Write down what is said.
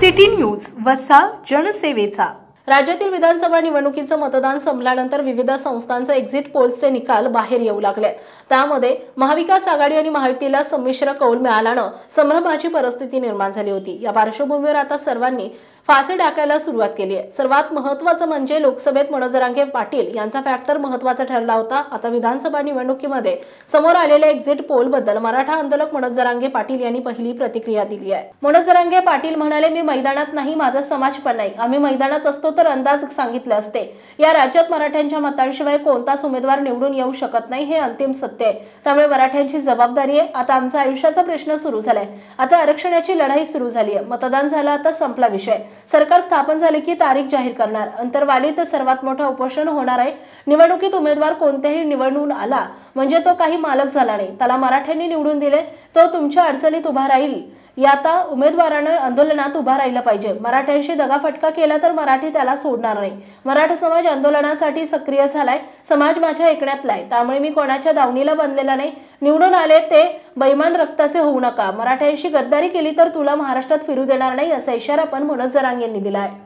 City news वसा जनसेवेचा। राज्यातील विधानसभा निवडणुकीचं मतदान संपल्यानंतर विविध संस्थांचे एक्झिट पोल्सचे निकाल बाहेर येऊ लागले। त्यामध्ये महाविकास आघाडी आणि महायुतीला संमिश्र कौल मिळाल्याने संभ्रमाची परिस्थिती निर्माण झाली होती। या पार्श्वभूमीवर आता सर्वांनी फासे टाकायला सुरुवात केली आहे। सर्वात महत्त्वाचं म्हणजे लोकसभेत मनोज जरांगे पाटील यांचा फॅक्टर महत्त्वाचा ठरला होता। आता विधानसभा निवडणुकीमध्ये समोर आलेल्या एक्झिट पोल बद्दल मराठा आंदोलक मनोज जरांगे पाटील यांनी पहिली प्रतिक्रिया दिली आहे। मनोज जरांगे पाटील म्हणाले, मी मैदानात नाही, माझा समाज पण नाही। आम्ही मैदानात असतो तर अंदाज सांगितले असते। या राज्यात मराठ्यांच्या मतांशिवाय कोणताच उमेदवार निवडून येऊ शकत नाही, हे अंतिम सत्य आहे। त्यामुळे मराठ्यांची जबाबदारी आहे। आता आमचा आयुष्याचा प्रश्न सुरू झालाय। आता आरक्षणाची लढाई सुरू झाली आहे। मतदान झालं, आता संपला विषय। सरकार स्थापन झाले की तारीख जाहीर करणार। अंतर्वालीत सर्वात मोठं उपोषण होणार आहे। निवडणुकीत उमेदवार कोणत्याही निवडून आला म्हणजे तो काही मालक झाला नाही, त्याला मराठ्यांनी निवडून दिले, तो तुमच्या अडचणीत उभा राहील। आता उमेदवाराने आंदोलनात उभा राहिलं पाहिजे। मराठ्यांशी दगाफटका केला तर मराठी त्याला सोडणार नाही। मराठा समाज आंदोलनासाठी सक्रिय झालाय। समाज माझ्या ऐकण्यातला आहे, त्यामुळे मी कोणाच्या दावणीला बनलेला नाही। निवडून आले ते बैमान रक्ताचे होऊ नका। मराठ्यांशी गद्दारी केली तर तुला महाराष्ट्रात फिरू देणार नाही, असा इशारा पण मनोज जरांगे यांनी दिला आहे।